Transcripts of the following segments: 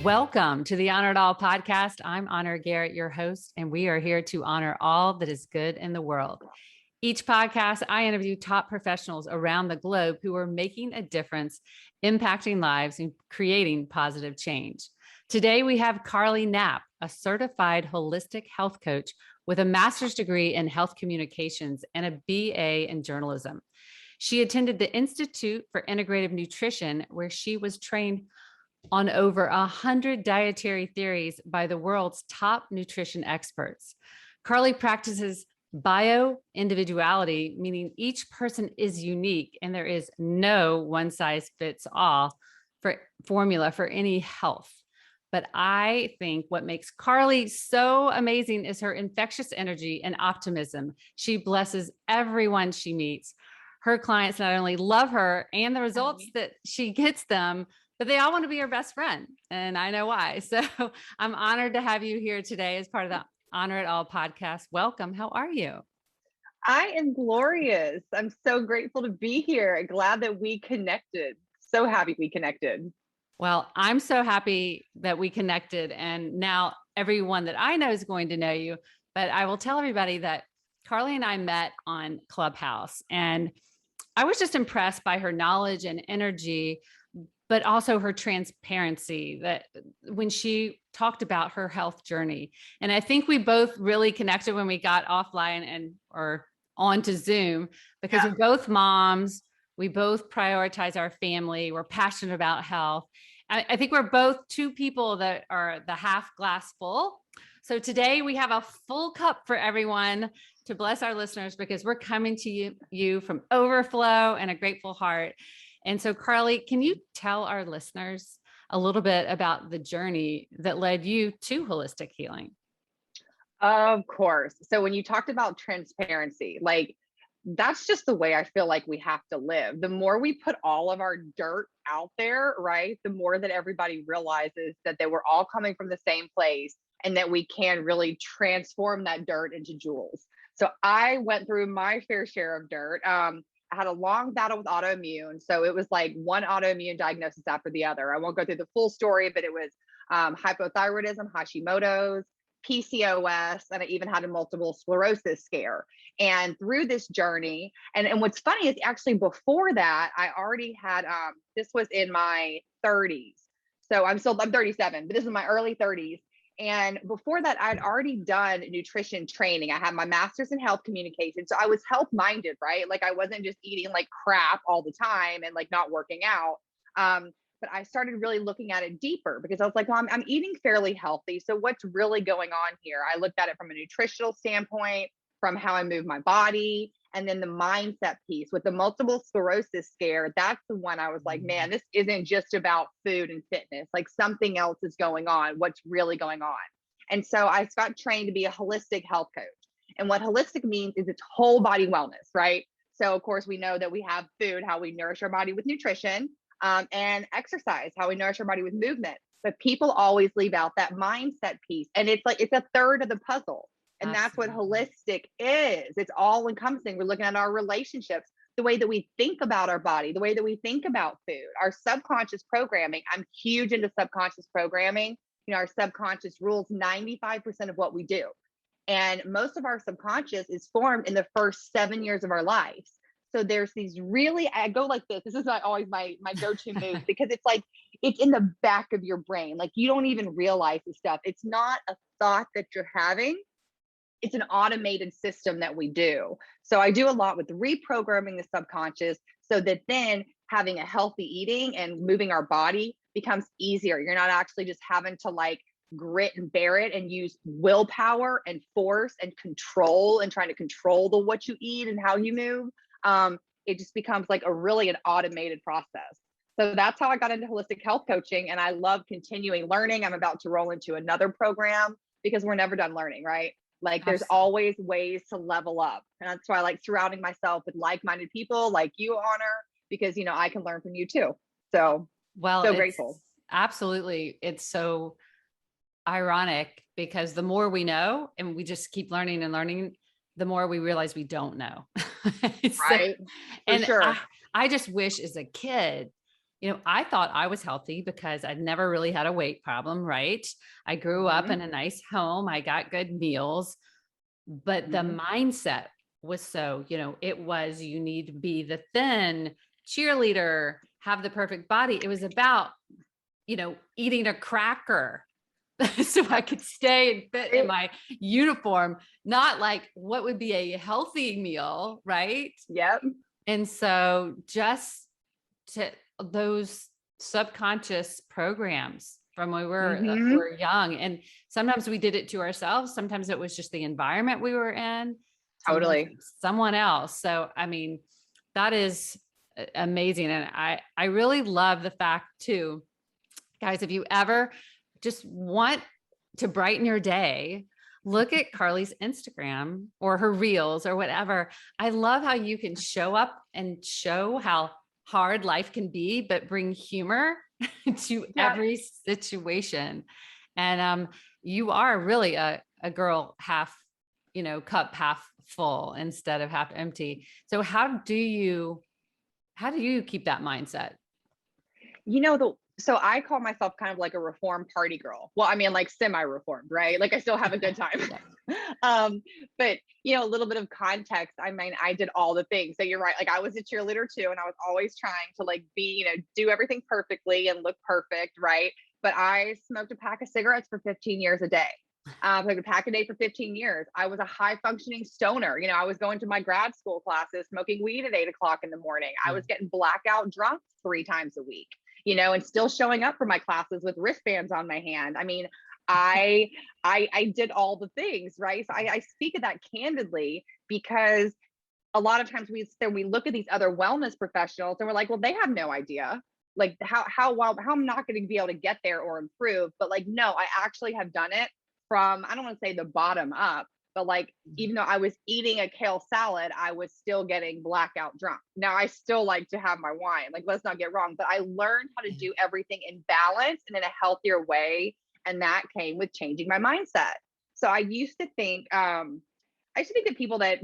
Welcome to the Honor It All podcast. I'm Honor Garrett, your host, and we are here to honor all that is good in the world. Each podcast, I interview top professionals around the globe who are making a difference, impacting lives, and creating positive change. Today, we have Carly Knapp, a certified holistic health coach with a master's degree in health communications and a BA in journalism. She attended the Institute for Integrative Nutrition, where she was trained on over 100 dietary theories by the world's top nutrition experts. Carly practices bio-individuality, meaning each person is unique and there is no one-size-fits-all formula for any health. But I think what makes Carly so amazing is her infectious energy and optimism. She blesses everyone she meets. Her clients not only love her and the results that she gets them, but they all want to be her best friend. And I know why. So I'm honored to have you here today as part of the Honor It All podcast. Welcome. How are you? I am glorious. I'm so grateful to be here. Glad that we connected. So happy we connected. Well, I'm so happy that we connected. And now everyone that I know is going to know you. But I will tell everybody that Carly and I met on Clubhouse. And I was just impressed by her knowledge and energy, but also her transparency that when she talked about her health journey. And I think we both really connected when we got offline or onto Zoom, because we're both moms. We both prioritize our family. We're passionate about health. I think we're both two people that are the half glass full. So today we have a full cup for everyone to bless our listeners, because we're coming to you from overflow and a grateful heart. And so, Carly, can you tell our listeners a little bit about the journey that led you to holistic healing? Of course. So when you talked about transparency, that's just the way I feel like we have to live. The more we put all of our dirt out there, right, the more that everybody realizes that they were all coming from the same place and that we can really transform that dirt into jewels. So I went through my fair share of dirt. I had a long battle with autoimmune. So it was like one autoimmune diagnosis after the other. I won't go through the full story, but it was hypothyroidism, Hashimoto's, PCOS, and I even had a multiple sclerosis scare. And through this journey, and what's funny is actually before that, I already had, this was in my 30s. So I'm 37, but this is my early 30s. And before that, I'd already done nutrition training. I had my master's in health communication. So I was health minded, right? Like I wasn't just eating like crap all the time and like not working out. But I started really looking at it deeper, because I was like, well, I'm eating fairly healthy. So what's really going on here? I looked at it from a nutritional standpoint, from how I move my body, and then the mindset piece with the multiple sclerosis scare. That's the one I was like, man, this isn't just about food and fitness. Like something else is going on. What's really going on? And so I got trained to be a holistic health coach. And what holistic means is it's whole body wellness, right? So of course we know that we have food, how we nourish our body with nutrition, and exercise, how we nourish our body with movement. But people always leave out that mindset piece. And it's like, it's a third of the puzzle. And that's what holistic is. It's all encompassing. We're looking at our relationships, the way that we think about our body, the way that we think about food, our subconscious programming. I'm huge into subconscious programming. You know, our subconscious rules 95% of what we do. And most of our subconscious is formed in the first 7 years of our lives. So there's these really, I go like this. This is not always my go-to move, because it's like, it's in the back of your brain. Like you don't even realize this stuff. It's not a thought that you're having. It's an automated system that we do. So I do a lot with reprogramming the subconscious, so that then having a healthy eating and moving our body becomes easier. You're not actually just having to like grit and bear it and use willpower and force and control and trying to control what you eat and how you move. It just becomes like an automated process. So that's how I got into holistic health coaching. And I love continuing learning. I'm about to roll into another program, because we're never done learning, right? Like there's always ways to level up. And that's why I like surrounding myself with like-minded people like you, Honor, because, you know, I can learn from you too. So, so grateful. Absolutely. It's so ironic, because the more we know and we just keep learning and learning, the more we realize we don't know. Right. And sure. I just wish as a kid I thought I was healthy because I'd never really had a weight problem, right? I grew up Mhm. in a nice home. I got good meals, but the Mhm. mindset was it was, you need to be the thin cheerleader, have the perfect body. It was about, eating a cracker so I could stay and fit in Right. my uniform, not like what would be a healthy meal, right? Yep. And so just to those subconscious programs from when we Mhm. were young. And sometimes we did it to ourselves. Sometimes it was just the environment we were in. Sometimes Totally. someone else. So, I mean, that is amazing. And I really love the fact too, guys, if you ever just want to brighten your day, look at Carly's Instagram or her reels or whatever. I love how you can show up and show how hard life can be, but bring humor to Yeah. every situation. And you are really a girl half, cup half full instead of half empty. So how do you keep that mindset? So I call myself kind of like a reformed party girl. Well, I mean, like semi-reformed, right? Like I still have a good time. Yeah. um, but a little bit of context. I mean, I did all the things. So you're right. Like I was a cheerleader too, and I was always trying to like be, do everything perfectly and look perfect, right? But I smoked a pack of cigarettes for 15 years a day. Like a pack a day for 15 years. I was a high functioning stoner. I was going to my grad school classes, smoking weed at 8 o'clock in the morning. I was getting blackout drunk 3 times a week, and still showing up for my classes with wristbands on my hand. I mean, I I did all the things, right? So I speak of that candidly because a lot of times we look at these other wellness professionals and we're like, well, they have no idea. Like how I'm not going to be able to get there or improve. But like, no, I actually have done it from, I don't want to say the bottom up, but like even though I was eating a kale salad, I was still getting blackout drunk. Now I still like to have my wine. Like let's not get wrong, but I learned how to do everything in balance and in a healthier way. And that came with changing my mindset. So I used to think that people that,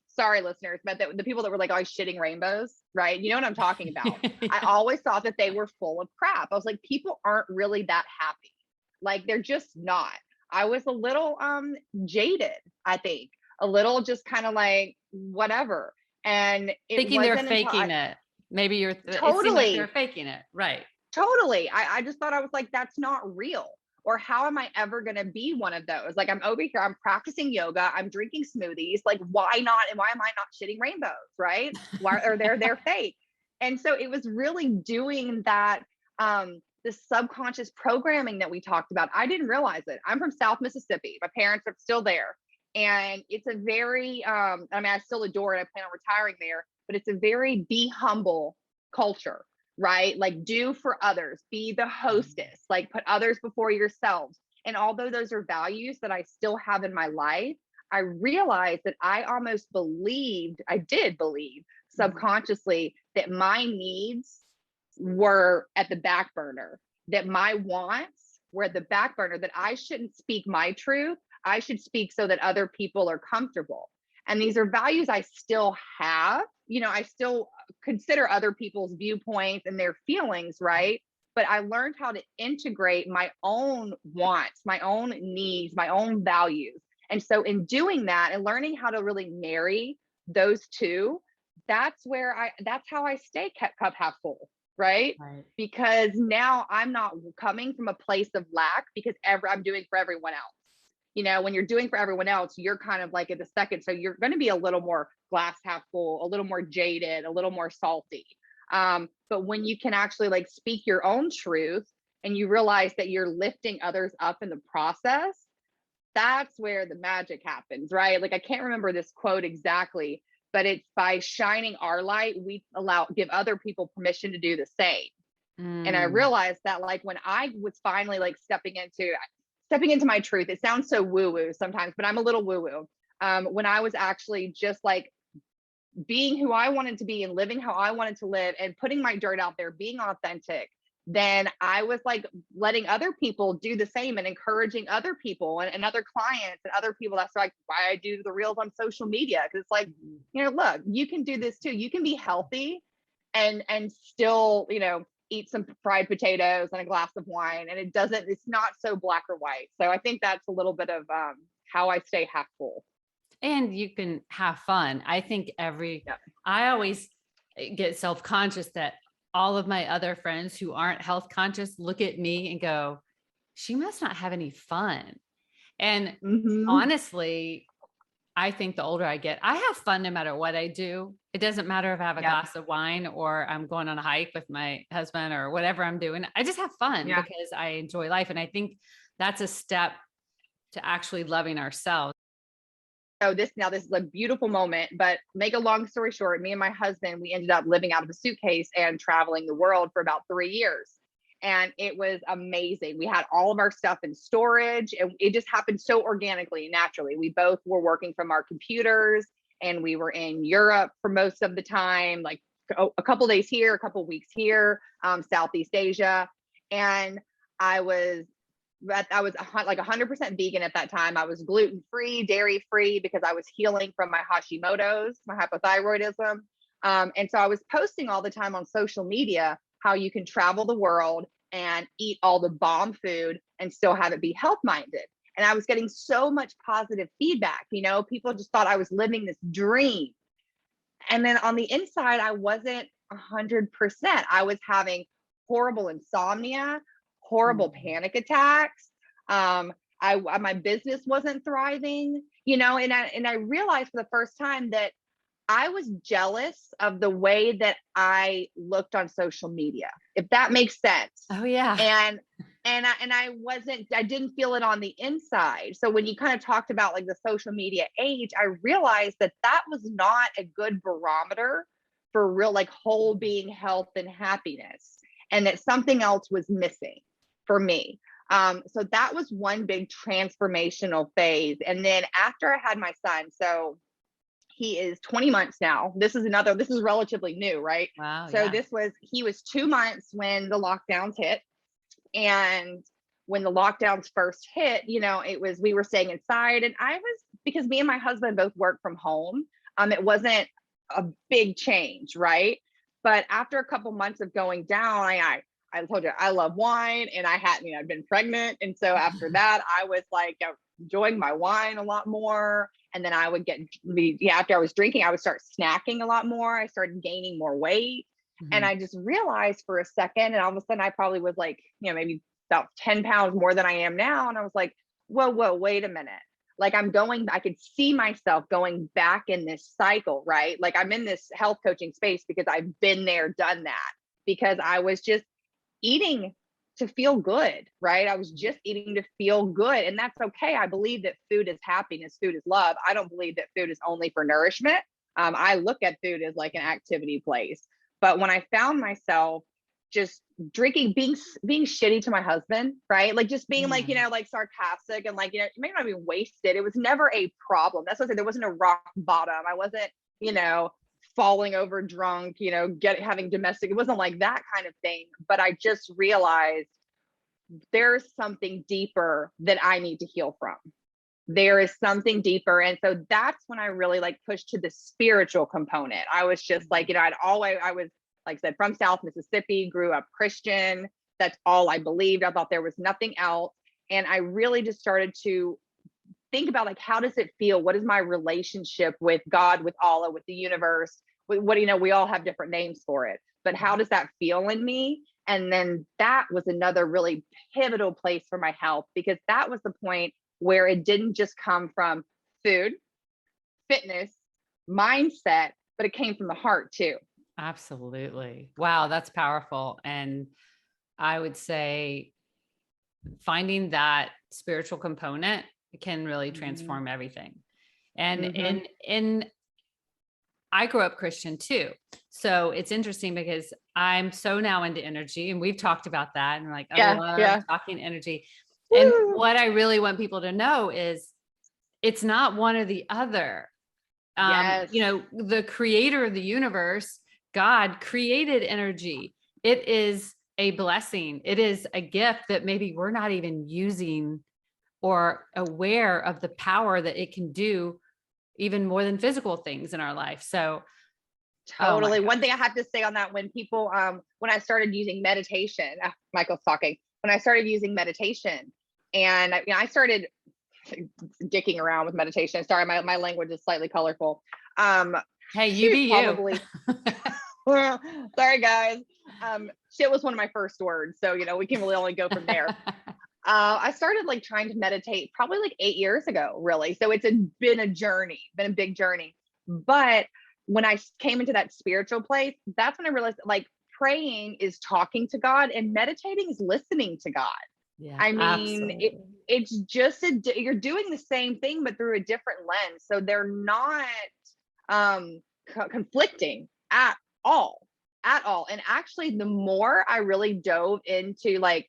sorry listeners, but the people that were like always shitting rainbows, right? You know what I'm talking about. I Yeah. always thought that they were full of crap. I was like, people aren't really that happy. Like they're just not. I was a little jaded, I think, a little just kind of like whatever. And it Thinking they're wasn't until faking it. Maybe it seemed like they're totally, faking it. Right. totally. I just thought I was like, that's not real. Or how am I ever going to be one of those? Like, I'm over here, I'm practicing yoga, I'm drinking smoothies. Like, why not? And why am I not shitting rainbows? Right? Why are they're fake? And so it was really doing that, the subconscious programming that we talked about. I didn't realize it. I'm from South Mississippi. My parents are still there. And it's a very, I mean, I still adore it. I plan on retiring there, but it's a very be humble culture, right? Like do for others, be the hostess, like put others before yourselves. And although those are values that I still have in my life, I realized that I did believe Mhm. subconsciously that my needs were at the back burner, that my wants were at the back burner, that I shouldn't speak my truth. I should speak so that other people are comfortable. And these are values I still have. I still consider other people's viewpoints and their feelings, right? But I learned how to integrate my own wants, my own needs, my own values. And so, in doing that and learning how to really marry those two, that's how I stay cup half full, right? Right. Because now I'm not coming from a place of lack because I'm doing for everyone else. When you're doing for everyone else, you're kind of like at the second. So you're going to be a little more glass half full, a little more jaded, a little more salty. But when you can actually like speak your own truth and you realize that you're lifting others up in the process, that's where the magic happens, right? Like I can't remember this quote exactly, but it's by shining our light, we give other people permission to do the same. And I Mm. realized that like when I was finally like stepping into my truth, it sounds so woo woo sometimes, but I'm a little woo woo. When I was actually just like being who I wanted to be and living how I wanted to live and putting my dirt out there, being authentic, then I was like letting other people do the same and encouraging other people and other clients and other people. That's like why I do the reels on social media. Cause it's like, Mhm. look, you can do this too. You can be healthy and still, eat some fried potatoes and a glass of wine, and it's not so black or white. So I think that's a little bit of how I stay half full. And you can have fun. I think I always get self-conscious that all of my other friends who aren't health conscious look at me and go, she must not have any fun. And honestly, I think the older I get, I have fun no matter what I do. It doesn't matter if I have a glass of wine or I'm going on a hike with my husband or whatever I'm doing. I just have fun because I enjoy life. And I think that's a step to actually loving ourselves. So this is a beautiful moment, but make a long story short, me and my husband, we ended up living out of a suitcase and traveling the world for about 3 years. And it was amazing. We had all of our stuff in storage, and it just happened so organically and naturally. We both were working from our computers, and we were in Europe for most of the time, like a couple days here, a couple weeks here, Southeast Asia. And I was like 100% vegan at that time. I was gluten-free, dairy-free, because I was healing from my Hashimoto's, my hypothyroidism. And so I was posting all the time on social media how you can travel the world and eat all the bomb food and still have it be health-minded. And I was getting so much positive feedback. People just thought I was living this dream. And then on the inside, I wasn't 100%. I was having horrible insomnia, horrible panic attacks. My business wasn't thriving, and I realized for the first time that I was jealous of the way that I looked on social media, if that makes sense. Oh yeah. And I didn't feel it on the inside. So when you kind of talked about like the social media age, I realized that was not a good barometer for real, like whole being health and happiness, and that something else was missing for me. So that was one big transformational phase. And then after I had my son, so he is 20 months now. This is relatively new, right? Wow. So he was 2 months when the lockdowns hit. And when the lockdowns first hit, we were staying inside, and because me and my husband both work from home, it wasn't a big change, right? But after a couple months of going down, I told you I love wine, and I'd been pregnant. And so after that, I was like enjoying my wine a lot more. And then I would after I was drinking, I would start snacking a lot more. I started gaining more weight. And I just realized for a second, and all of a sudden I probably was like, maybe about 10 pounds more than I am now. And I was like, whoa, wait a minute. Like I could see myself going back in this cycle, right? Like I'm in this health coaching space because I've been there, done that, because I was just eating to feel good, right? I was just eating to feel good. And that's okay. I believe that food is happiness, food is love. I don't believe that food is only for nourishment. I look at food as like an activity place. But when I found myself just drinking, being shitty to my husband, right? Like just being like, like sarcastic and like, maybe not even wasted. It was never a problem. That's what I said. There wasn't a rock bottom. I wasn't, falling over drunk, having domestic. It wasn't like that kind of thing. But I just realized there's something deeper that I need to heal from. There is something deeper. And so that's when I really like pushed to the spiritual component. I was just like, I was, like I said, from South Mississippi, grew up Christian. That's all I believed. I thought there was nothing else. And I really just started to think about like, how does it feel? What is my relationship with God, with Allah, with the universe? What we all have different names for it, but how does that feel in me? And then that was another really pivotal place for my health, because that was the point where it didn't just come from food, fitness, mindset, but it came from the heart too. Absolutely. Wow. That's powerful. And I would say finding that spiritual component can really transform everything. And I grew up Christian too. So it's interesting because I'm so now into energy, and we've talked about that, and we're like, I love talking energy. Woo. And what I really want people to know is it's not one or the other. The creator of the universe, God, created energy. It is a blessing. It is a gift that maybe we're not even using or aware of the power that it can do, even more than physical things in our life. So Oh my Totally. God. One thing I have to say on that, when people, when I started using meditation, Michael's talking, when I started using meditation and I started dicking around with meditation. Sorry, my language is slightly colorful. Hey, you be Probably, you. sorry guys. Shit was one of my first words. So, we can really only go from there. I started like trying to meditate probably like 8 years ago, really. So been a journey, been a big journey. But when I came into that spiritual place, that's when I realized like praying is talking to God and meditating is listening to God. Yeah, I mean, absolutely. it's just you're doing the same thing, but through a different lens. So they're not conflicting at all, at all. And actually, the more I really dove into like,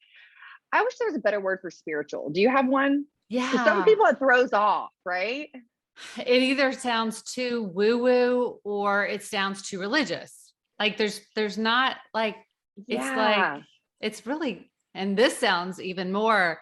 I wish there was a better word for spiritual. Do you have one? Because some Yeah. people it throws off, right? It either sounds too woo-woo or it sounds too religious. Like there's not like, Yeah, it's really, and this sounds even more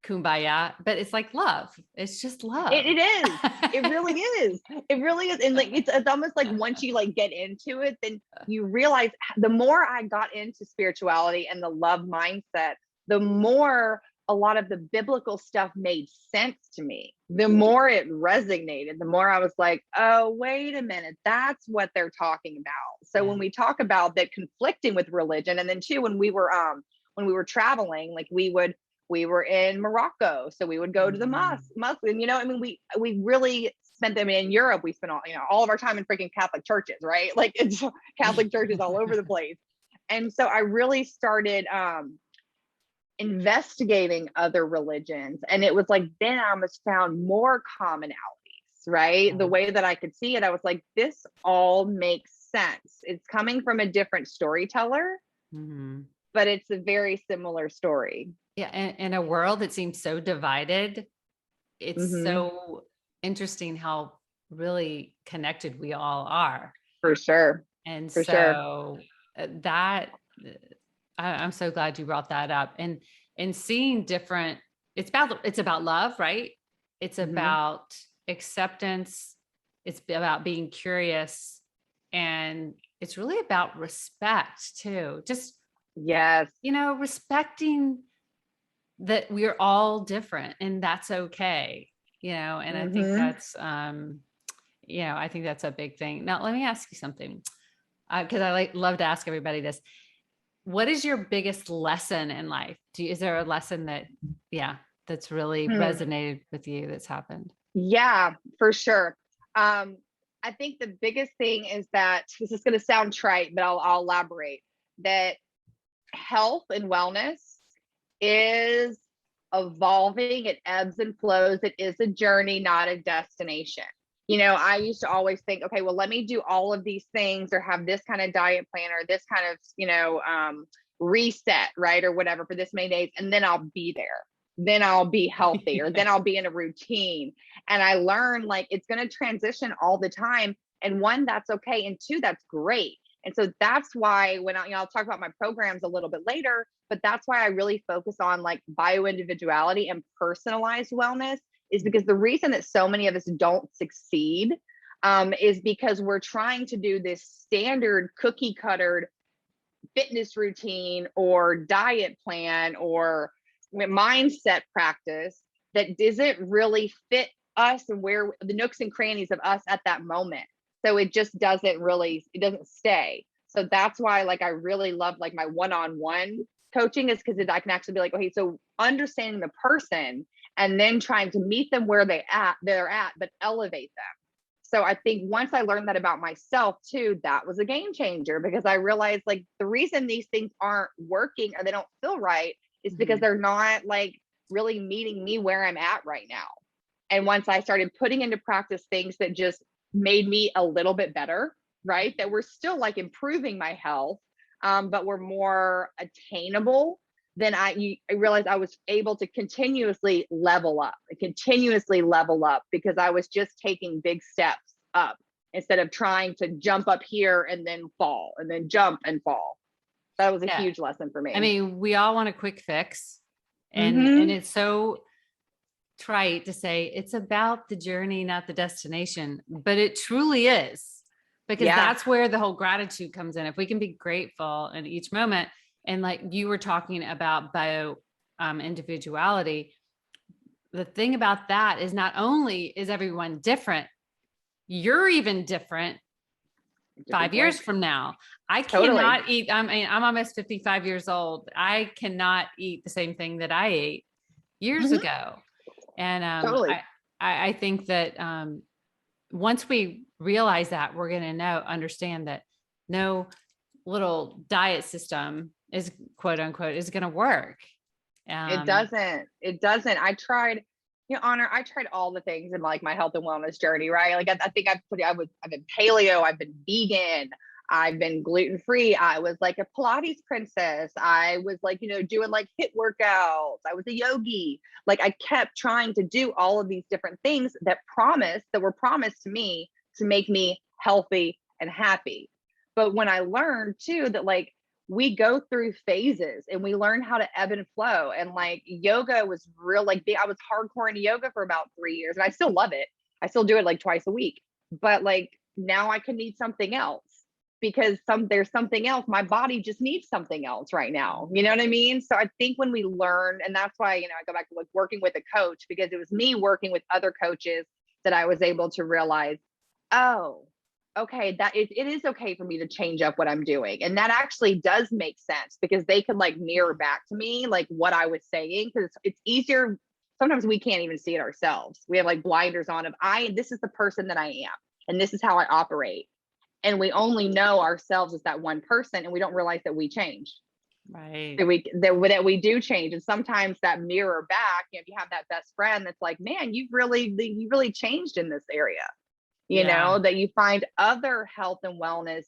kumbaya, but it's like love. It's just love. it is. It really is. It really is. And like it's almost like once you like get into it, then you realize the more I got into spirituality and the love mindset, the more a lot of the biblical stuff made sense to me. The more it resonated, the more I was like, oh, wait a minute, that's what they're talking about. So Yeah. when we talk about that conflicting with religion, and then too, when we were traveling, like we were in Morocco, so we would go to the mosque, and I mean, we really spent them in Europe. We spent all of our time in freaking Catholic churches, right? Like it's Catholic churches all over the place. And so I really started investigating other religions, and it was like then I almost found more commonalities, right? The way that I could see it, I was like, this all makes sense. It's coming from a different storyteller, but it's a very similar story. Yeah. In a world that seems so divided, it's Mm-hmm. so interesting how really connected we all are. For sure. And For sure. so that I'm so glad you brought that up. And seeing different, it's about love, right? It's Mm-hmm. about acceptance. It's about being curious, and it's really about respect too. Just, Yes. respecting that we're all different and that's okay. And I think Mm-hmm. that's, I think that's a big thing. Now, let me ask you something. Cause I love to ask everybody this. What is your biggest lesson in life? Is there a lesson that's really resonated with you that's happened? Yeah, for sure. I think the biggest thing is that this is going to sound trite, but I'll elaborate that health and wellness is evolving. It ebbs and flows. It is a journey, not a destination. I used to always think, okay, well, let me do all of these things or have this kind of diet plan or this kind of, reset, right? Or whatever for this many days. And then I'll be there. Then I'll be healthy or then I'll be in a routine. And I learned like it's going to transition all the time. And one, that's okay. And two, that's great. And so that's why when I'll talk about my programs a little bit later, but that's why I really focus on like bio-individuality and personalized wellness is because the reason that so many of us don't succeed is because we're trying to do this standard cookie cuttered fitness routine or diet plan or mindset practice that doesn't really fit us and where the nooks and crannies of us at that moment. So it just it doesn't stay. So that's why like I really love like my one-on-one coaching is because I can actually be like, okay, so understanding the person and then trying to meet them where they're at, but elevate them. So I think once I learned that about myself too, that was a game changer because I realized like the reason these things aren't working or they don't feel right is because they're not like really meeting me where I'm at right now. And once I started putting into practice things that just made me a little bit better, right? That were still like improving my health, but were more attainable, then I realized I was able to continuously level up because I was just taking big steps up instead of trying to jump up here and then fall and then jump and fall. That was a huge lesson for me. I mean, we all want a quick fix, and Mm-hmm. it's so trite to say it's about the journey, not the destination, but it truly is. because that's where the whole gratitude comes in. If we can be grateful in each moment. And like you were talking about individuality, the thing about that is not only is everyone different, you're even different 5 years from now. I cannot eat. I mean, I'm almost 55 years old. I cannot eat the same thing that I ate years ago. And I think that once we realize that, we're going to understand that no little diet system is quote unquote is going to work. It doesn't. I tried, Honor, I tried all the things in like my health and wellness journey, right? Like I think I've been paleo, I've been vegan, I've been gluten-free. I was like a Pilates princess. I was like, doing like HIIT workouts. I was a yogi. Like I kept trying to do all of these different things that were promised to me to make me healthy and happy. But when I learned too, that like we go through phases and we learn how to ebb and flow. And like yoga was real, like I was hardcore into yoga for about 3 years and I still love it. I still do it like twice a week, but like now I can need something else because there's something else. My body just needs something else right now. You know what I mean? So I think when we learn, and that's why, I go back to like working with a coach, because it was me working with other coaches that I was able to realize, oh, okay, that it is okay for me to change up what I'm doing. And that actually does make sense because they could like mirror back to me like what I was saying, because it's easier. Sometimes we can't even see it ourselves. We have like blinders on of this is the person that I am and this is how I operate. And we only know ourselves as that one person and we don't realize that we change. Right. That we do change. And sometimes that mirror back, if you have that best friend that's like, man, you've really changed in this area. That you find other health and wellness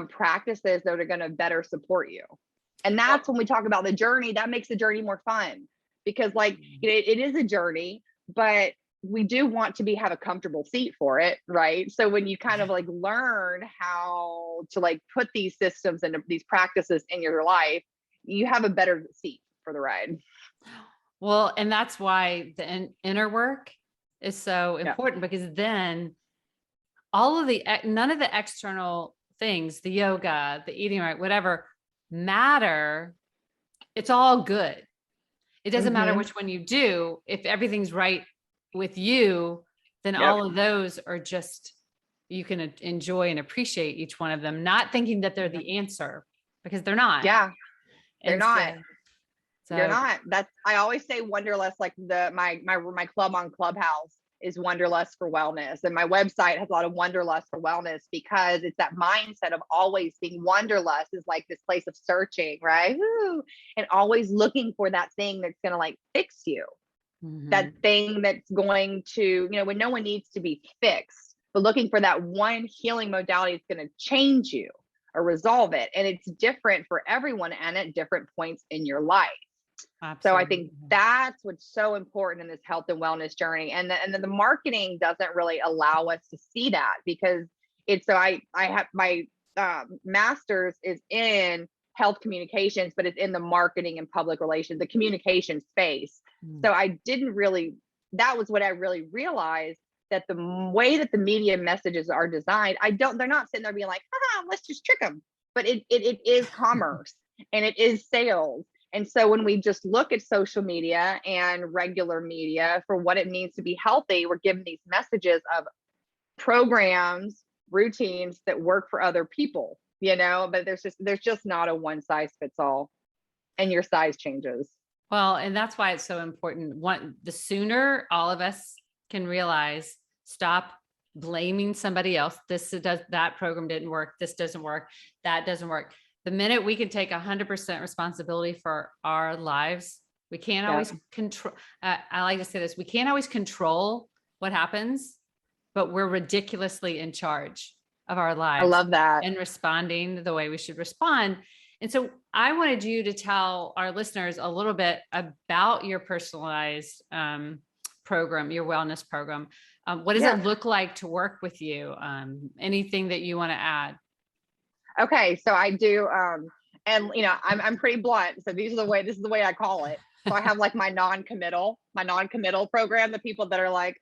practices that are going to better support you. And that's when we talk about the journey, that makes the journey more fun because like, it is a journey, but we do want to have a comfortable seat for it. Right. So when you kind of like learn how to like put these systems and these practices in your life, you have a better seat for the ride. Well, and that's why the inner work is so important because then none of the external things, the yoga, the eating right, whatever matter. It's all good. It doesn't matter which one you do. If everything's right with you, then all of those are just, you can enjoy and appreciate each one of them, not thinking that they're the answer because they're not. Yeah. They're not. They're not. I always say Wonderlust, like my club on Clubhouse is Wonderlust for Wellness. And my website has a lot of Wonderlust for Wellness because it's that mindset of always being Wonderlust is like this place of searching, right? Woo! And always looking for that thing that's going to like fix you. That thing that's going to, when no one needs to be fixed, but looking for that one healing modality that's going to change you or resolve it. And it's different for everyone and at different points in your life. Absolutely. So I think that's what's so important in this health and wellness journey. And then the marketing doesn't really allow us to see that because I have my master's is in health communications, but it's in the marketing and public relations, the communication space. So that was what I really realized, that the way that the media messages are designed, they're not sitting there being like, let's just trick them, but it is commerce and it is sales. And so when we just look at social media and regular media for what it means to be healthy, we're given these messages of programs, routines that work for other people, but there's just not a one size fits all, and your size changes. Well, and that's why it's so important. The sooner all of us can realize, stop blaming somebody else. That program didn't work. This doesn't work. That doesn't work. The minute we can take 100% responsibility for our lives, we can't always control. I like to say this, we can't always control what happens, but we're ridiculously in charge of our lives. I love that. And responding the way we should respond. And so I wanted you to tell our listeners a little bit about your personalized program, your wellness program. What does it look like to work with you? Anything that you want to add? Okay. So I do, and I'm pretty blunt. So this is the way I call it. So I have like my non-committal program, the people that are like,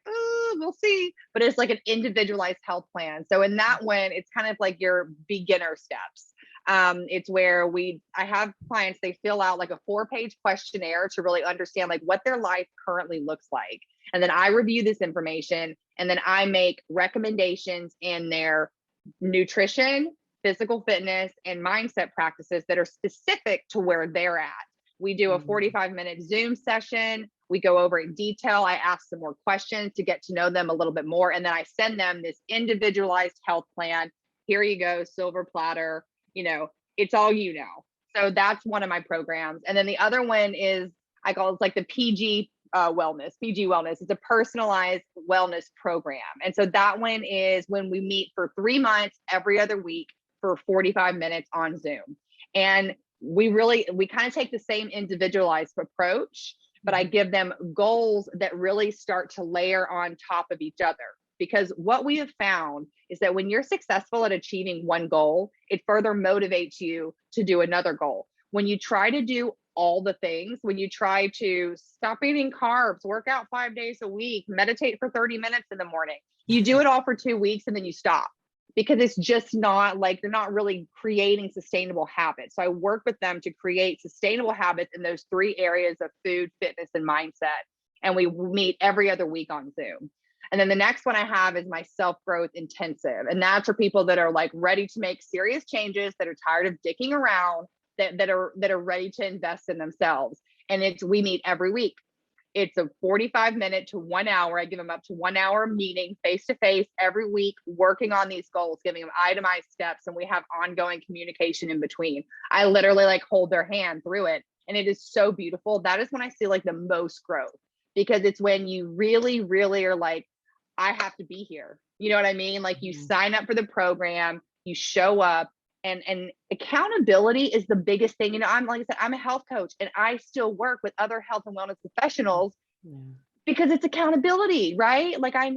we'll see. But it's like an individualized health plan. So in that one, it's kind of like your beginner steps. It's where I have clients, they fill out like a 4-page questionnaire to really understand like what their life currently looks like. And then I review this information, and then I make recommendations in their nutrition, physical fitness, and mindset practices that are specific to where they're at. We do a 45-minute Zoom session. We go over in detail. I ask some more questions to get to know them a little bit more. And then I send them this individualized health plan. Here you go, silver platter. It's all So that's one of my programs. And then the other one is, I call it like the PG wellness. It's a personalized wellness program. And so that one is when we meet for 3 months, every other week for 45 minutes on Zoom. And we kind of take the same individualized approach, but I give them goals that really start to layer on top of each other. Because what we have found is that when you're successful at achieving one goal, it further motivates you to do another goal. When you try to do all the things, when you try to stop eating carbs, work out 5 days a week, meditate for 30 minutes in the morning, you do it all for 2 weeks and then you stop, because it's just not like, they're not really creating sustainable habits. So I work with them to create sustainable habits in those 3 areas of food, fitness, and mindset. And we meet every other week on Zoom. And then the next one I have is my self-growth intensive. And that's for people that are like ready to make serious changes, that are tired of dicking around, that are ready to invest in themselves. And we meet every week. It's a 45-minute to 1 hour. I give them up to 1 hour meeting face-to-face every week, working on these goals, giving them itemized steps. And we have ongoing communication in between. I literally like hold their hand through it. And it is so beautiful. That is when I see like the most growth, because it's when you really, really are like, I have to be here. You know what I mean? Like you sign up for the program, you show up, and accountability is the biggest thing. I'm, like I said, I'm a health coach, and I still work with other health and wellness professionals because it's accountability, right? Like I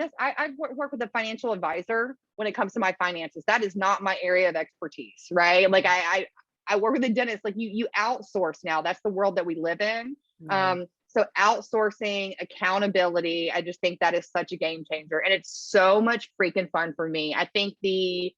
work with a financial advisor when it comes to my finances. That is not my area of expertise, right? Like I work with a dentist. Like you outsource now. That's the world that we live in. So outsourcing, accountability, I just think that is such a game changer. And it's so much freaking fun for me. I think the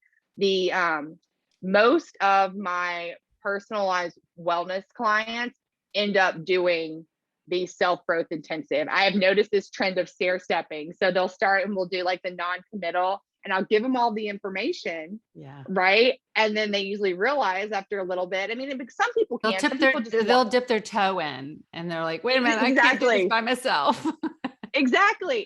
most of my personalized wellness clients end up doing the self-growth intensive. I have noticed this trend of stair stepping. So they'll start and we'll do like the non-committal, and I'll give them all the information. Right. And then they usually realize after a little bit, I mean, some people can't. They'll dip their toe in and they're like, wait a minute, I can't do this by myself. Exactly.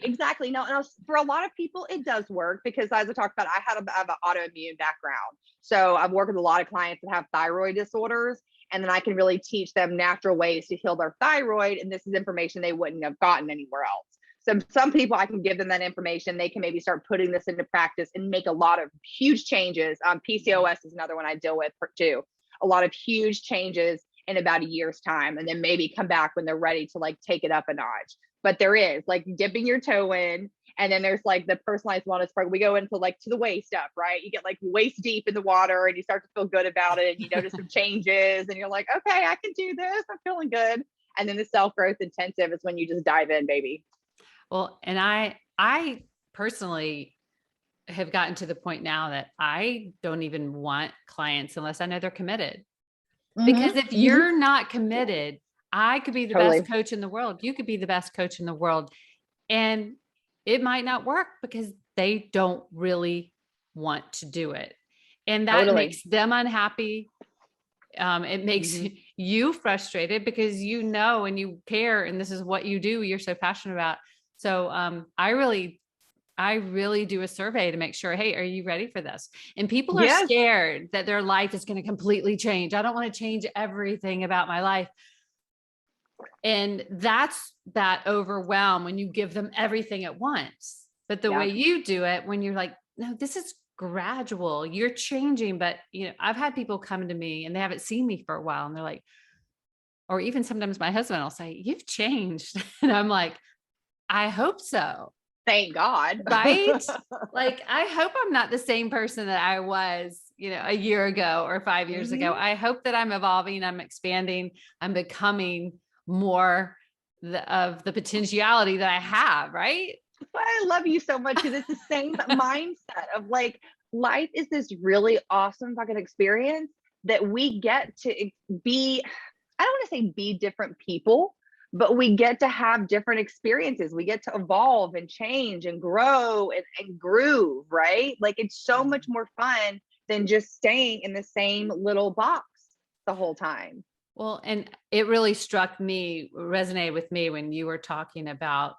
No, for a lot of people, it does work, because as I talked about, I have an autoimmune background. So I've worked with a lot of clients that have thyroid disorders, and then I can really teach them natural ways to heal their thyroid. And this is information they wouldn't have gotten anywhere else. So some people, I can give them that information. They can maybe start putting this into practice and make a lot of huge changes. PCOS is another one I deal with too. A lot of huge changes in about a year's time, and then maybe come back when they're ready to like take it up a notch. But there is like dipping your toe in, and then there's like the personalized wellness part. We go into like to the waist up, right? You get like waist deep in the water, and you start to feel good about it, and you notice some changes, and you're like, okay, I can do this. I'm feeling good. And then the self-growth intensive is when you just dive in, baby. Well, and I personally have gotten to the point now that I don't even want clients unless I know they're committed. Because if you're not committed, I could be the best coach in the world. You could be the best coach in the world, and it might not work because they don't really want to do it. And that makes them unhappy. It makes you frustrated because you know, and you care, and this is what you do. You're so passionate about. So I really do a survey to make sure, hey, are you ready for this? And people are scared that their life is going to completely change. I don't want to change everything about my life. And that's that overwhelm when you give them everything at once. But the way you do it, when you're like, no, this is gradual, you're changing. But, you know, I've had people come to me and they haven't seen me for a while, and they're like, or even sometimes my husband will say, you've changed. And I'm like, I hope so. Thank God. Right? Like, I hope I'm not the same person that I was, you know, a year ago or 5 years ago. I hope that I'm evolving, I'm expanding, I'm becoming more of the potentiality that I have. Right. I love you so much because it's the same mindset of like, life is this really awesome fucking experience that we get to be, I don't want to say be different people, but we get to have different experiences. We get to evolve and change and grow and groove, right? Like it's so much more fun than just staying in the same little box the whole time. Well, and it really resonated with me when you were talking about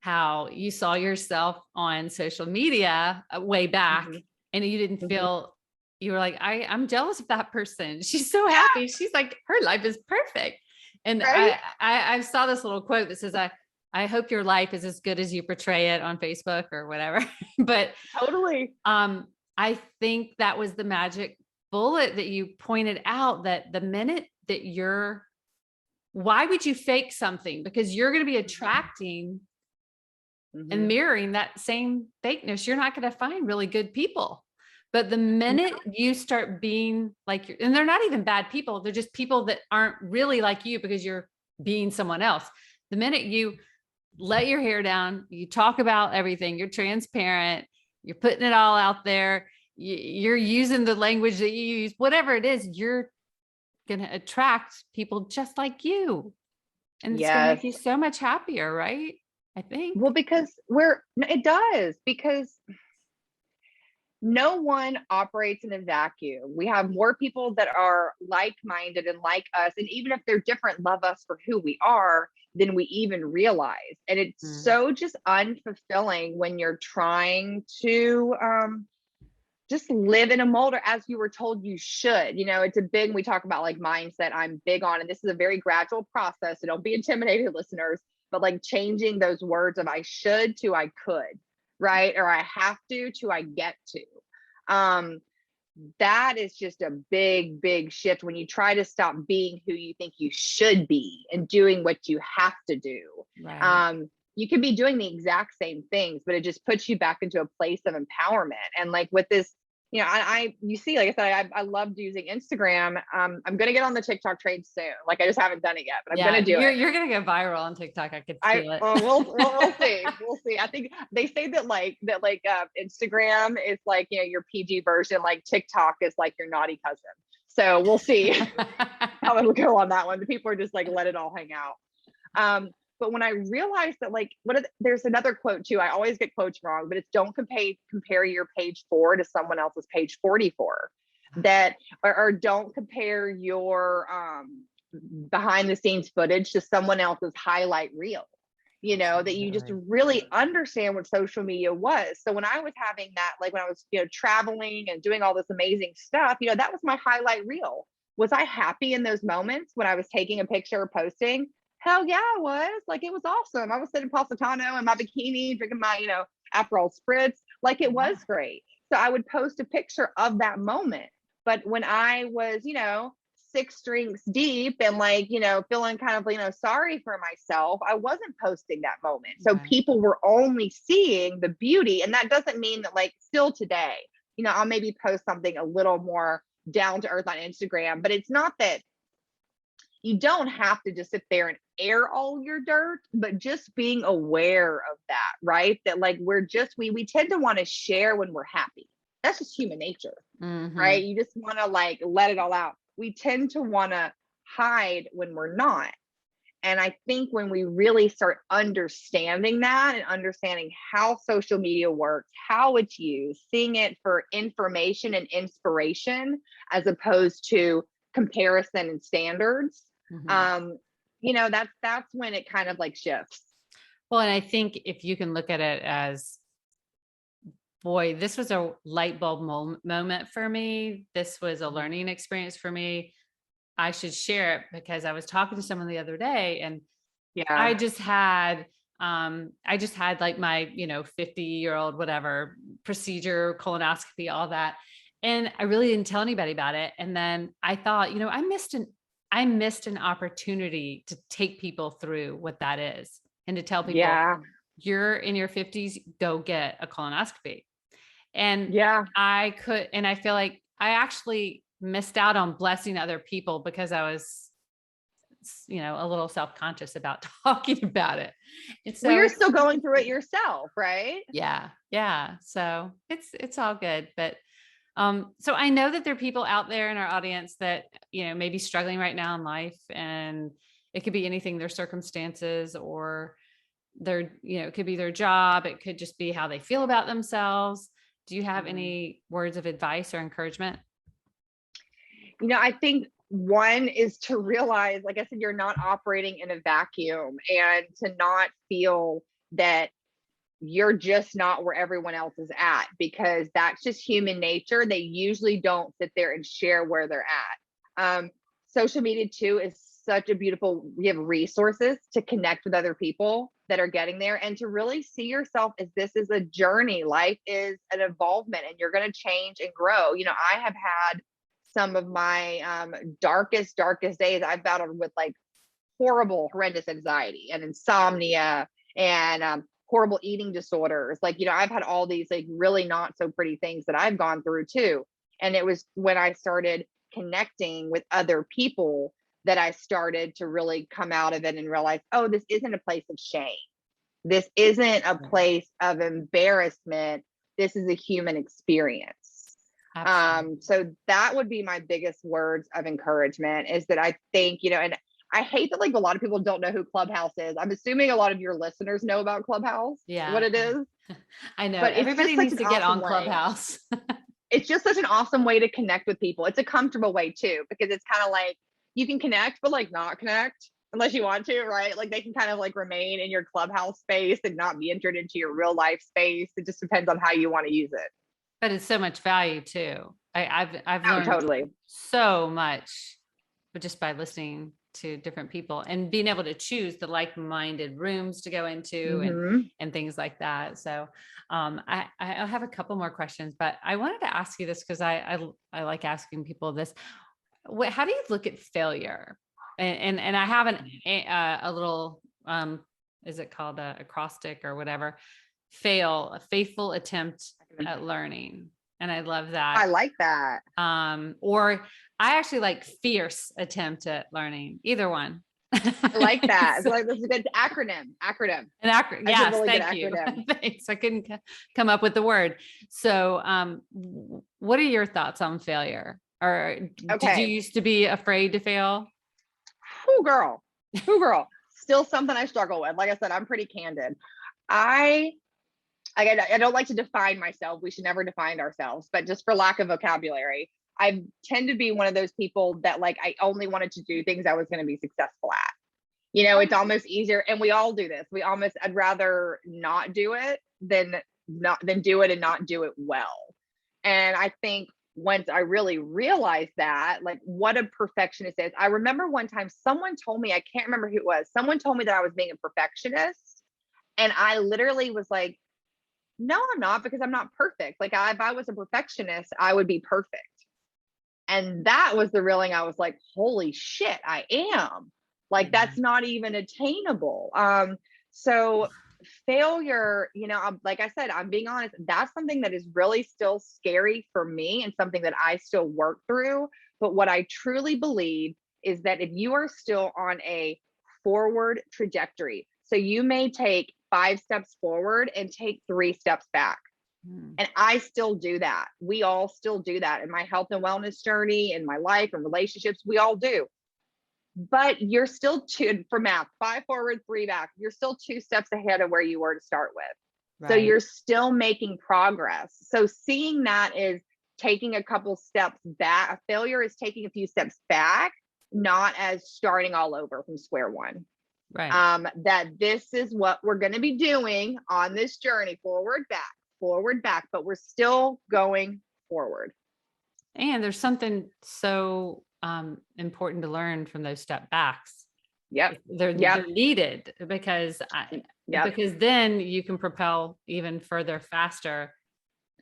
how you saw yourself on social media way back, Mm-hmm. and you didn't Mm-hmm. feel, you were like, I'm jealous of that person. She's so happy. She's like, her life is perfect. And Right? I saw this little quote that says, I hope your life is as good as you portray it on Facebook or whatever. But Totally. I think that was the magic bullet that you pointed out, that the minute that why would you fake something? Because you're going to be attracting and mirroring that same fakeness. You're not going to find really good people. But the minute you start being like, and they're not even bad people, they're just people that aren't really like you because you're being someone else. The minute you let your hair down, you talk about everything, you're transparent, you're putting it all out there, you're using the language that you use, whatever it is, you're going to attract people just like you. And it's going to Yes. make you so much happier, right? I think. Well, because it does, because no one operates in a vacuum. We have more people that are like-minded and like us. And even if they're different, love us for who we are than we even realize. And it's so just unfulfilling when you're trying to just live in a mold, or as you were told you should. You know, it's a big, we talk about like mindset, I'm big on, and this is a very gradual process. So don't be intimidated, listeners, but like changing those words of I should to I could, right? Or I have to I get to. That is just a big, big shift when you try to stop being who you think you should be and doing what you have to do. Right. You could be doing the exact same things, but it just puts you back into a place of empowerment. And like with this, you know, you see, like I said, I loved using Instagram. I'm going to get on the TikTok trade soon. Like I just haven't done it yet, but I'm going to do it. You're going to go viral on TikTok. I could feel it. We'll see. We'll see. I think they say that Instagram is like, you know, your PG version, like TikTok is like your naughty cousin. So we'll see how it'll go on that one. The people are just like, let it all hang out. But when I realized that, like, there's another quote too. I always get quotes wrong, but it's don't compare your page 4 to someone else's page 44. That, or don't compare your behind the scenes footage to someone else's highlight reel. You know, that you just really understand what social media was. So when I was having that, like when I was, you know, traveling and doing all this amazing stuff, you know, that was my highlight reel. Was I happy in those moments when I was taking a picture or posting? Hell yeah, I was. Like, it was awesome. I was sitting Positano in my bikini, drinking my, you know, Aperol spritz. Like, it was great. So I would post a picture of that moment. But when I was, you know, 6 drinks deep and like, you know, feeling kind of, you know, sorry for myself, I wasn't posting that moment. So people were only seeing the beauty. And that doesn't mean that, like, still today, you know, I'll maybe post something a little more down to earth on Instagram, but it's not that you don't have to just sit there and air all your dirt, but just being aware of that, right? That like we tend to want to share when we're happy. That's just human nature, right? You just want to like let it all out. We tend to want to hide when we're not. And I think when we really start understanding that and understanding how social media works, how it's used, seeing it for information and inspiration as opposed to comparison and standards, you know, that's when it kind of like shifts. Well, and I think if you can look at it as, boy, this was a light bulb moment for me. This was a learning experience for me. I should share it because I was talking to someone the other day, and I just had like my, you know, 50-year-old, whatever, procedure, colonoscopy, all that. And I really didn't tell anybody about it. And then I thought, you know, I missed an opportunity to take people through what that is and to tell people, you're in your 50s, go get a colonoscopy. And I feel like I actually missed out on blessing other people because I was a little self-conscious about talking about it. And Well, so you're still going through it yourself, right? yeah. Yeah. So it's all good. But so I know that there are people out there in our audience that, may be struggling right now in life, and it could be anything, their circumstances, or their, it could be their job. It could just be how they feel about themselves. Do you have any words of advice or encouragement? I think one is to realize, like I said, you're not operating in a vacuum, and to not feel that you're just not where everyone else is at, because that's just human nature. They usually don't sit there and share where they're at. Social media too is such a beautiful, we have resources to connect with other people that are getting there, and to really see yourself as this is a journey. Life is an involvement, and you're going to change and grow. I have had some of my darkest days. I've battled with like horrendous anxiety and insomnia, and horrible eating disorders. Like, I've had all these like really not so pretty things that I've gone through too. And it was when I started connecting with other people that I started to really come out of it and realize, oh, this isn't a place of shame. This isn't a place of embarrassment. This is a human experience. So that would be my biggest words of encouragement, is that I think, and I hate that like a lot of people don't know who Clubhouse is. I'm assuming a lot of your listeners know about Clubhouse, what it is. I know. But everybody needs to get on Clubhouse. It's just such an awesome way to connect with people. It's a comfortable way too, because it's kind of like you can connect, but like not connect unless you want to, right? Like they can kind of like remain in your Clubhouse space and not be entered into your real life space. It just depends on how you want to use it. But it's so much value too. I've learned totally so much, but just by listening to different people and being able to choose the like-minded rooms to go into and things like that. So I have a couple more questions, but I wanted to ask you this because I like asking people this. How do you look at failure? And I have a little, is it called a acrostic or whatever? A faithful attempt at learning. And I love that. I like that. Or I actually like fierce attempt at learning. Either one. I like that. So, like, this is a good acronym. Yes, thank you. Thanks. I couldn't come up with the word. So, what are your thoughts on failure? Or did you used to be afraid to fail? Ooh, girl. Still something I struggle with. Like I said, I'm pretty candid. I don't like to define myself. We should never define ourselves, but just for lack of vocabulary, I tend to be one of those people that like, I only wanted to do things I was going to be successful at. It's almost easier. And we all do this. I'd rather not do it than do it and not do it well. And I think once I really realized that, like what a perfectionist is. I remember one time someone told me, I can't remember who it was. Someone told me that I was being a perfectionist. And I literally was like, no, I'm not, because I'm not perfect. Like if I was a perfectionist, I would be perfect. And that was the reeling. I was like, holy shit, I am. Like, that's not even attainable. So failure, like I said, I'm being honest, that's something that is really still scary for me and something that I still work through. But what I truly believe is that if you are still on a forward trajectory, so you may take 5 steps forward and take 3 steps back. And I still do that. We all still do that in my health and wellness journey, in my life and relationships. We all do. But you're still for math, 5 forward, 3 back. You're still 2 steps ahead of where you were to start with. Right. So you're still making progress. So seeing that is taking a couple steps back. A failure is taking a few steps back, not as starting all over from square one. Right. That this is what we're going to be doing on this journey, forward, back, but we're still going forward. And there's something so important to learn from those step backs. Yep. They're needed because then you can propel even further faster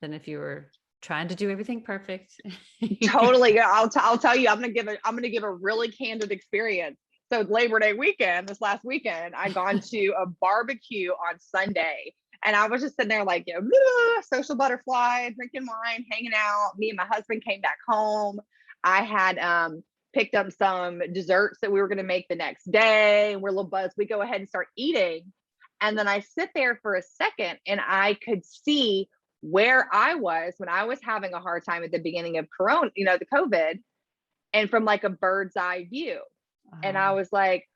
than if you were trying to do everything perfect. Totally. I'll tell you, I'm going to give a really candid experience. So Labor Day weekend, this last weekend, I gone to a barbecue on Sunday, and I was just sitting there like, social butterfly, drinking wine, hanging out. Me and my husband came back home. I had picked up some desserts that we were going to make the next day. And we're a little buzzed. We go ahead and start eating. And then I sit there for a second and I could see where I was when I was having a hard time at the beginning of Corona, the COVID, and from like a bird's eye view. And I was like,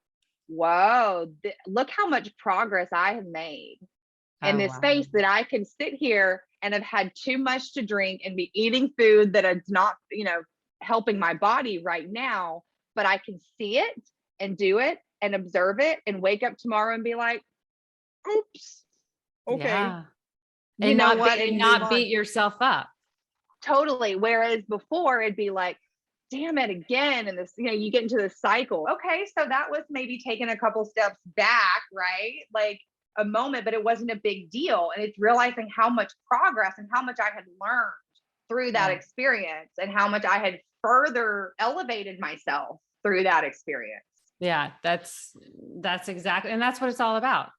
whoa, look how much progress I have made in this space, that I can sit here and have had too much to drink and be eating food that is not, helping my body right now, but I can see it and do it and observe it and wake up tomorrow and be like, oops, okay. Yeah. And not beat yourself up. Totally. Whereas before it'd be like, damn it again. And this, you get into this cycle. Okay. So that was maybe taking a couple steps back, right? Like a moment, but it wasn't a big deal. And it's realizing how much progress and how much I had learned through that experience, and how much I had further elevated myself through that experience. Yeah, that's exactly. And that's what it's all about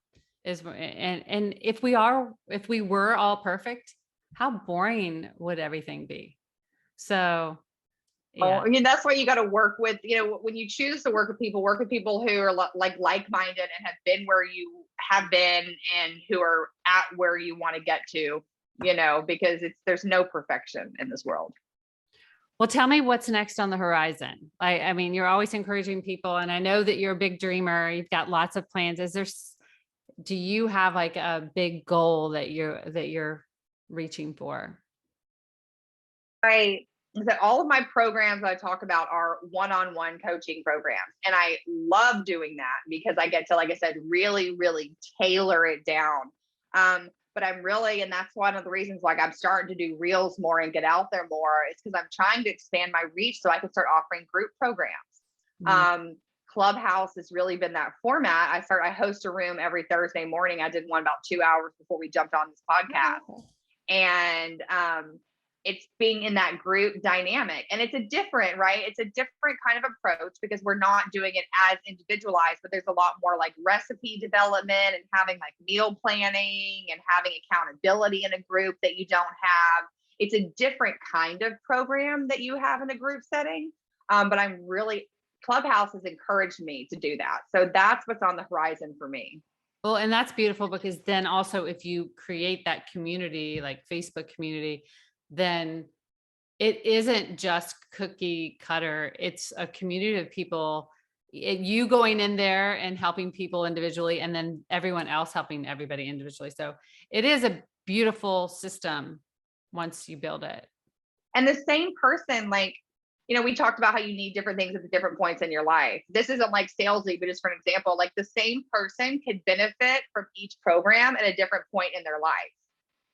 and if we were all perfect, how boring would everything be? So yeah. That's why you got to work with, when you choose to work with people who are like-minded and have been where you have been and who are at where you want to get to, because there's no perfection in this world. Well, tell me what's next on the horizon. I mean, you're always encouraging people, and I know that you're a big dreamer. You've got lots of plans. Do you have like a big goal that you're reaching for? Right. That all of my programs I talk about are one-on-one coaching programs. And I love doing that because I get to, like I said, really, really tailor it down. But I'm really, and that's one of the reasons like I'm starting to do reels more and get out there more, is because I'm trying to expand my reach so I can start offering group programs. Mm-hmm. Clubhouse has really been that format. I host a room every Thursday morning. I did one about 2 hours before we jumped on this podcast. Oh. And it's being in that group dynamic. And it's a different kind of approach because we're not doing it as individualized, but there's a lot more like recipe development and having like meal planning and having accountability in a group that you don't have. It's a different kind of program that you have in a group setting. But Clubhouse has encouraged me to do that. So that's what's on the horizon for me. Well, and that's beautiful because then also if you create that community, like Facebook community, then it isn't just cookie cutter. It's a community of people, you going in there and helping people individually, and then everyone else helping everybody individually. So it is a beautiful system once you build it. And the same person, like, we talked about how you need different things at the different points in your life. This isn't like salesy, but just for an example, like the same person could benefit from each program at a different point in their life.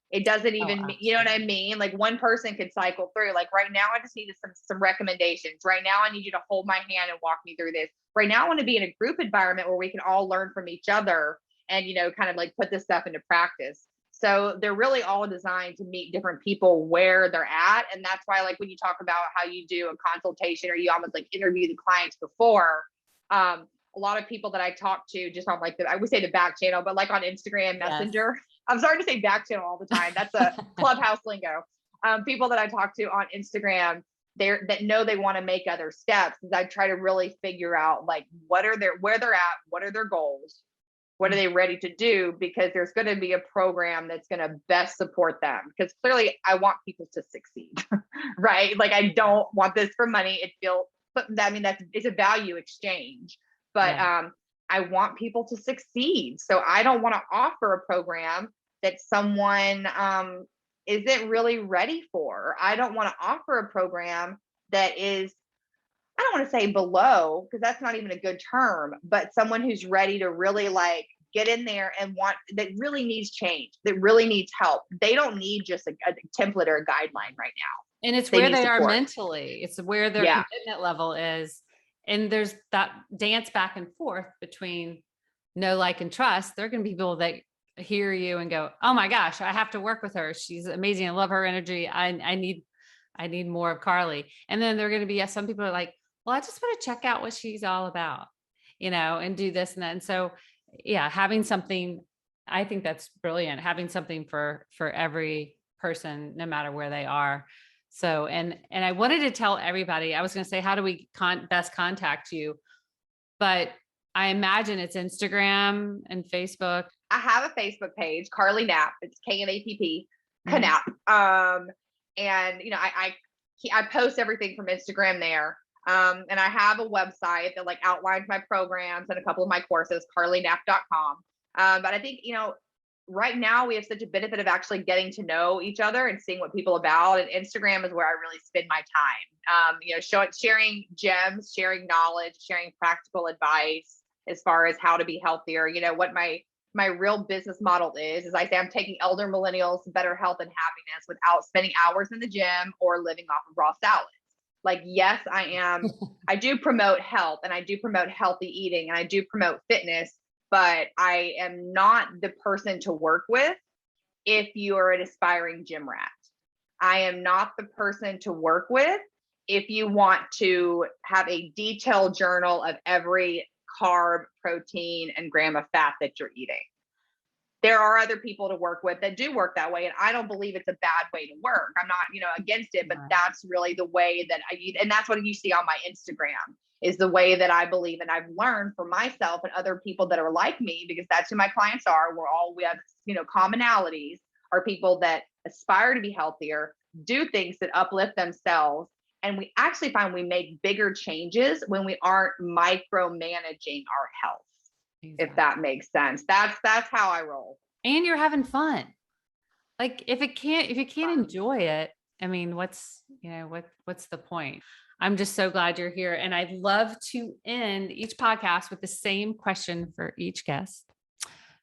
It doesn't even, you know what I mean? Like one person could cycle through, like right now, I just need some recommendations. Right now, I need you to hold my hand and walk me through this. Right now, I want to be in a group environment where we can all learn from each other and, kind of like put this stuff into practice. So they're really all designed to meet different people where they're at. And that's why, like, when you talk about how you do a consultation or you almost like interview the clients before, a lot of people that I talk to just on like I would say the back channel, but like on Instagram Messenger, yes. I'm starting to say back channel all the time. That's a Clubhouse lingo. People that I talk to on Instagram, that know they want to make other steps, is I try to really figure out like where they're at, what are their goals, what are they ready to do? Because there's going to be a program that's going to best support them. Because clearly I want people to succeed, right? Like I don't want this for money. It's a value exchange. But I want people to succeed. So I don't want to offer a program that someone isn't really ready for. I don't want to offer a program that is, I don't want to say below, because that's not even a good term, but someone who's ready to really like get in there and that really needs change, that really needs help. They don't need just a template or a guideline right now. And it's where they are mentally. It's where their commitment level is. And there's that dance back and forth between know, like, and trust. There are going to be people that hear you and go, oh my gosh, I have to work with her. She's amazing. I love her energy. I need more of Carly. And then there are going to be some people are like, well, I just want to check out what she's all about, and do this and that. And so, having something, I think that's brilliant. Having something for every person, no matter where they are. So, and I wanted to tell everybody, I was going to say, how do we best contact you? But I imagine it's Instagram and Facebook. I have a Facebook page, Carly Knapp. It's Knapp, Mhm. Knapp. And I post everything from Instagram there. And I have a website that like outlines my programs and a couple of my courses, carlyknapp.com. But I think, right now we have such a benefit of actually getting to know each other and seeing what people are about. And Instagram is where I really spend my time. Sharing gems, sharing knowledge, sharing practical advice as far as how to be healthier. What my real business model is I say I'm taking elder millennials to better health and happiness without spending hours in the gym or living off of raw salads. Like, yes, I do promote health and I do promote healthy eating and I do promote fitness, but I am not the person to work with if you are an aspiring gym rat. I am not the person to work with if you want to have a detailed journal of every carb, protein, and gram of fat that you're eating. There are other people to work with that do work that way. And I don't believe it's a bad way to work. I'm not, against it, but that's really the way that I eat. And that's what you see on my Instagram is the way that I believe. And I've learned for myself and other people that are like me, because that's who my clients are. We have, commonalities are people that aspire to be healthier, do things that uplift themselves. And we actually find we make bigger changes when we aren't micromanaging our health. Exactly. If that makes sense. That's how I roll. And you're having fun. Like if you can't enjoy it, I mean, what's the point? I'm just so glad you're here. And I'd love to end each podcast with the same question for each guest.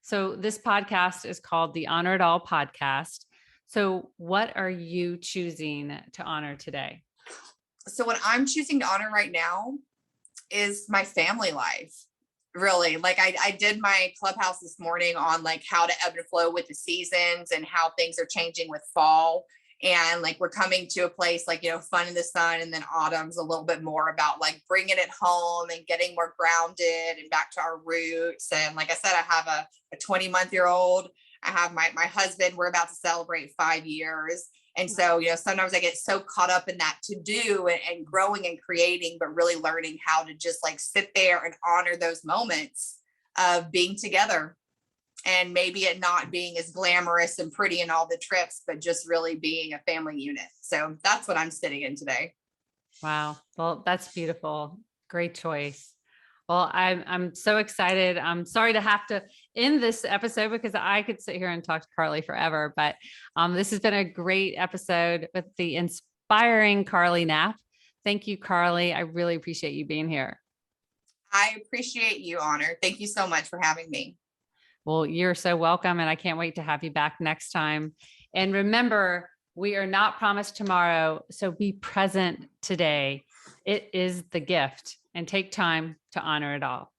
So this podcast is called the Honor It All podcast. So what are you choosing to honor today? So what I'm choosing to honor right now is my family life. Really, like I did my clubhouse this morning on like how to ebb and flow with the seasons and how things are changing with fall. And like, we're coming to a place like, fun in the sun, and then autumn's a little bit more about like bringing it home and getting more grounded and back to our roots. And like I said, I have a 20-month-old. I have my husband, we're about to celebrate 5 years. And so, sometimes I get so caught up in that to do and growing and creating, but really learning how to just like sit there and honor those moments of being together, and maybe it not being as glamorous and pretty in all the trips, but just really being a family unit. So that's what I'm sitting in today. Wow. Well, that's beautiful. Great choice. Well, I'm so excited. I'm sorry to have to end this episode because I could sit here and talk to Carly forever, but this has been a great episode with the inspiring Carly Knapp. Thank you, Carly. I really appreciate you being here. I appreciate you, Honor. Thank you so much for having me. Well, you're so welcome. And I can't wait to have you back next time. And remember, we are not promised tomorrow. So be present today. It is the gift, and take time to honor it all.